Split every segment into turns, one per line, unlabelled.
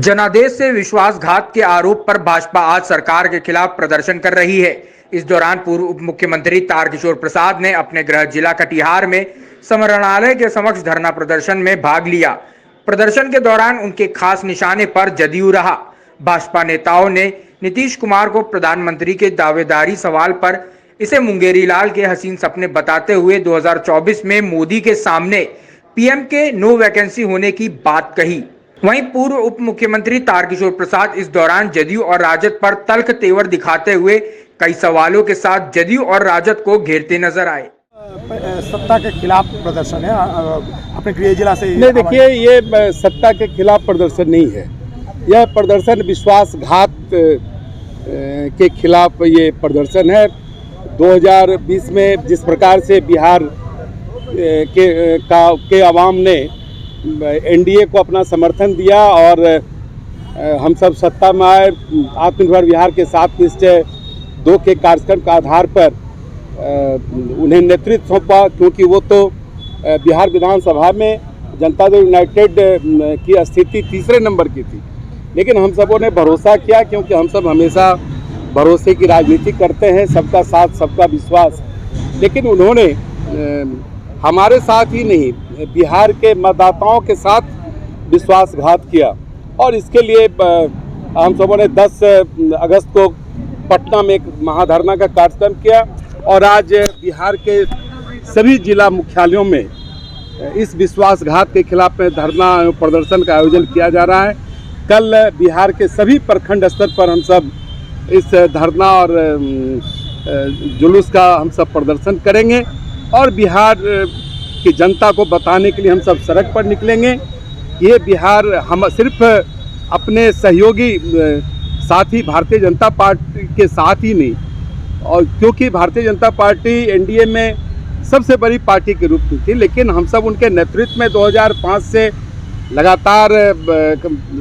जनादेश से विश्वासघात के आरोप पर भाजपा आज सरकार के खिलाफ प्रदर्शन कर रही है। इस दौरान पूर्व उप मुख्यमंत्री तारकिशोर प्रसाद ने अपने गृह जिला कटिहार में समरणालय के समक्ष धरना प्रदर्शन में भाग लिया। प्रदर्शन के दौरान उनके खास निशाने पर जदयू रहा। भाजपा नेताओं ने नीतीश कुमार को प्रधानमंत्री के दावेदारी सवाल पर इसे मुंगेरी लाल के हसीन सपने बताते हुए 2024 में मोदी के सामने पीएम के नो वैकेंसी होने की बात कही। वहीं पूर्व उप मुख्यमंत्री तारकिशोर प्रसाद इस दौरान जदयू और राजद पर तल्ख तेवर दिखाते हुए कई सवालों के साथ जदयू और राजद को घेरते नजर आए।
सत्ता के खिलाफ प्रदर्शन है अपने गृह जिला से।
नहीं, देखिए, ये सत्ता के खिलाफ प्रदर्शन नहीं है। यह प्रदर्शन विश्वासघात के खिलाफ ये प्रदर्शन है। 2020 में जिस प्रकार से बिहार के आवाम ने एनडीए को अपना समर्थन दिया और हम सब सत्ता में आए, आत्मनिर्भर बिहार के 7 निश्चय 2 के कार्यक्रम के आधार पर उन्हें नेतृत्व सौंपा, क्योंकि वो तो बिहार विधानसभा में जनता दल यूनाइटेड की स्थिति तीसरे नंबर की थी। लेकिन हम सबों ने भरोसा किया, क्योंकि हम सब हमेशा भरोसे की राजनीति करते हैं, सबका साथ सबका विश्वास। लेकिन उन्होंने हमारे साथ ही नहीं, बिहार के मतदाताओं के साथ विश्वासघात किया और इसके लिए हम सबों ने 10 अगस्त को पटना में एक महाधरना का कार्यक्रम किया और आज बिहार के सभी जिला मुख्यालयों में इस विश्वासघात के खिलाफ में धरना प्रदर्शन का आयोजन किया जा रहा है। कल बिहार के सभी प्रखंड स्तर पर हम सब इस धरना और जुलूस का हम सब प्रदर्शन करेंगे और बिहार की जनता को बताने के लिए हम सब सड़क पर निकलेंगे। ये बिहार हम सिर्फ अपने सहयोगी साथी भारतीय जनता पार्टी के साथ ही नहीं, और क्योंकि भारतीय जनता पार्टी एनडीए में सबसे बड़ी पार्टी के रूप में थी, लेकिन हम सब उनके नेतृत्व में 2005 से लगातार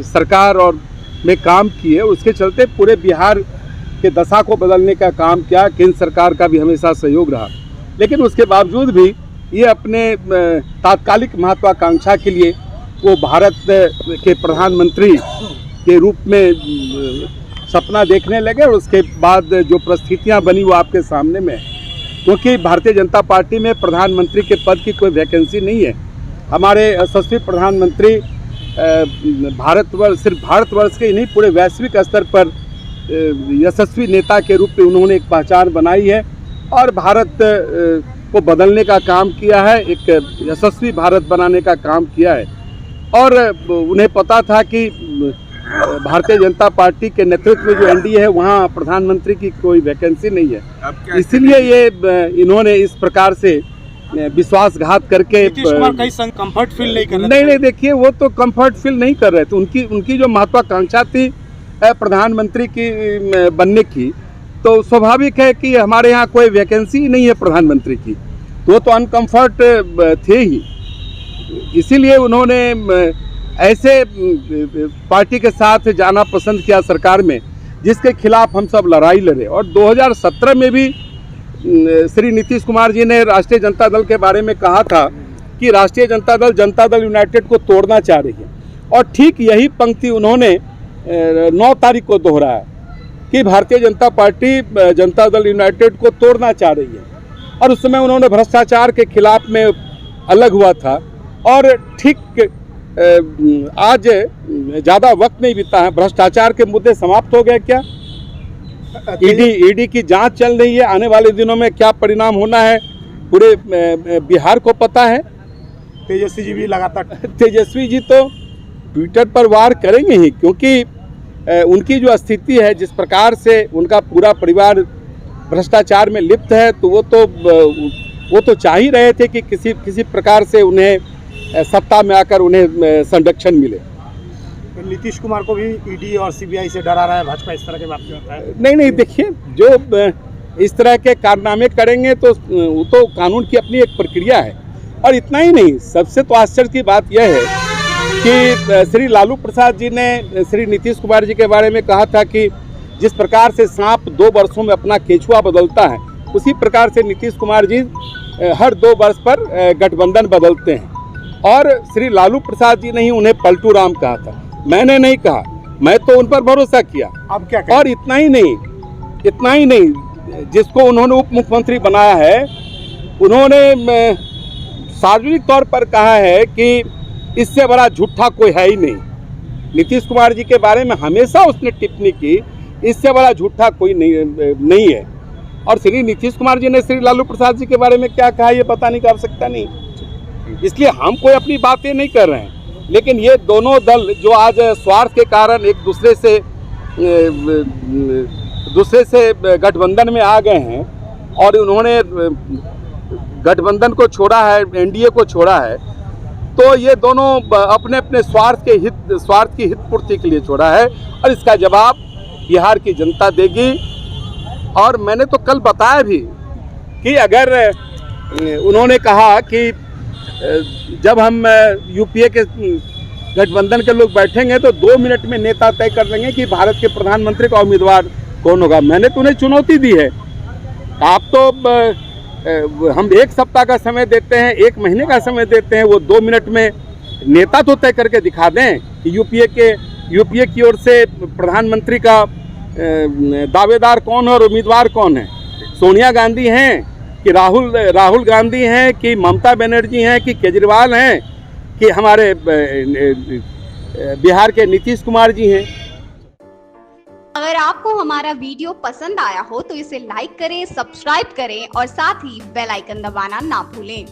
सरकार और में काम किए। उसके चलते पूरे बिहार के दशा को बदलने का काम किया। केंद्र सरकार का भी हमेशा सहयोग रहा। लेकिन उसके बावजूद भी ये अपने तात्कालिक महत्वाकांक्षा के लिए वो भारत के प्रधानमंत्री के रूप में सपना देखने लगे और उसके बाद जो परिस्थितियां बनी वो आपके सामने में है। क्योंकि भारतीय जनता पार्टी में प्रधानमंत्री के पद की कोई वैकेंसी नहीं है। हमारे यशस्वी प्रधानमंत्री सिर्फ भारतवर्ष के नहीं, पूरे वैश्विक स्तर पर यशस्वी नेता के रूप में उन्होंने एक पहचान बनाई है और भारत को बदलने का काम किया है, एक यशस्वी भारत बनाने का काम किया है। और उन्हें पता था कि भारतीय जनता पार्टी के नेतृत्व में जो एनडीए है वहाँ प्रधानमंत्री की कोई वैकेंसी नहीं है। इसलिए ये इन्होंने इस प्रकार से विश्वासघात करके
कंफर्ट फील नहीं कर रहे।
नहीं, देखिए, वो तो कंफर्ट फील नहीं कर रहे थे। उनकी जो महत्वाकांक्षा थी प्रधानमंत्री की बनने की, तो स्वाभाविक है कि हमारे यहाँ कोई वैकेंसी नहीं है प्रधानमंत्री की, तो वो तो अनकम्फर्ट थे ही। इसीलिए उन्होंने ऐसे पार्टी के साथ जाना पसंद किया सरकार में जिसके खिलाफ हम सब लड़ाई लड़े। और 2017 में भी श्री नीतीश कुमार जी ने राष्ट्रीय जनता दल के बारे में कहा था कि राष्ट्रीय जनता दल यूनाइटेड को तोड़ना चाह रही है। और ठीक यही पंक्ति उन्होंने 9 तारीख को दोहराया कि भारतीय जनता पार्टी जनता दल यूनाइटेड को तोड़ना चाह रही है। और उस समय उन्होंने भ्रष्टाचार के खिलाफ में अलग हुआ था। और ठीक आज ज़्यादा वक्त नहीं बीता है, भ्रष्टाचार के मुद्दे समाप्त हो गए क्या? ईडी की जांच चल रही है। आने वाले दिनों में क्या परिणाम होना है पूरे बिहार को पता है।
तेजस्वी जी भी लगातार
तेजस्वी जी तो ट्विटर पर वार करेंगे ही, क्योंकि उनकी जो स्थिति है, जिस प्रकार से उनका पूरा परिवार भ्रष्टाचार में लिप्त है, तो वो तो चाह ही रहे थे कि किसी प्रकार से उन्हें सत्ता में आकर उन्हें संरक्षण मिले।
नीतीश कुमार को भी ईडी और सीबीआई से डरा रहा है भाजपा, इस तरह के बात होता है?
नहीं, देखिए, जो इस तरह के कारनामे करेंगे तो वो तो कानून की अपनी एक प्रक्रिया है। और इतना ही नहीं, सबसे तो आश्चर्य की बात यह है कि श्री लालू प्रसाद जी ने श्री नीतीश कुमार जी के बारे में कहा था कि जिस प्रकार से सांप 2 वर्षों में अपना केंचुआ बदलता है, उसी प्रकार से नीतीश कुमार जी हर 2 वर्ष पर गठबंधन बदलते हैं। और श्री लालू प्रसाद जी ने ही उन्हें पलटू राम कहा था, मैंने नहीं कहा। मैं तो उन पर भरोसा किया।
अब क्या करें?
और इतना ही नहीं, जिसको उन्होंने उप मुख्यमंत्री बनाया है, उन्होंने सार्वजनिक तौर पर कहा है कि इससे बड़ा झूठा कोई है ही नहीं। नीतीश कुमार जी के बारे में हमेशा उसने टिप्पणी की, इससे बड़ा झूठा कोई नहीं है। और श्री नीतीश कुमार जी ने श्री लालू प्रसाद जी के बारे में क्या कहा, ये बताने की आवश्यकता नहीं, इसलिए हम कोई अपनी बातें नहीं कर रहे हैं। लेकिन ये दोनों दल जो आज स्वार्थ के कारण एक दूसरे से गठबंधन में आ गए हैं और उन्होंने गठबंधन को छोड़ा है, एनडीए को छोड़ा है, तो ये दोनों अपने अपने स्वार्थ की हित पूर्ति के लिए छोड़ा है और इसका जवाब बिहार की जनता देगी। और मैंने तो कल बताया भी कि अगर उन्होंने कहा कि जब हम यूपीए के गठबंधन के लोग बैठेंगे तो 2 मिनट में नेता तय कर देंगे कि भारत के प्रधानमंत्री का उम्मीदवार कौन होगा। मैंने तो उन्हें चुनौती दी है, आप तो हम 1 सप्ताह का समय देते हैं, 1 महीने का समय देते हैं, वो 2 मिनट में नेता तो तय करके दिखा दें कि यूपीए की ओर से प्रधानमंत्री का दावेदार कौन है और उम्मीदवार कौन है। सोनिया गांधी हैं कि राहुल गांधी हैं कि ममता बनर्जी हैं कि केजरीवाल हैं कि हमारे बिहार के नीतीश कुमार जी हैं।
अगर आपको हमारा वीडियो पसंद आया हो तो इसे लाइक करें, सब्सक्राइब करें और साथ ही बेल आइकन दबाना ना भूलें।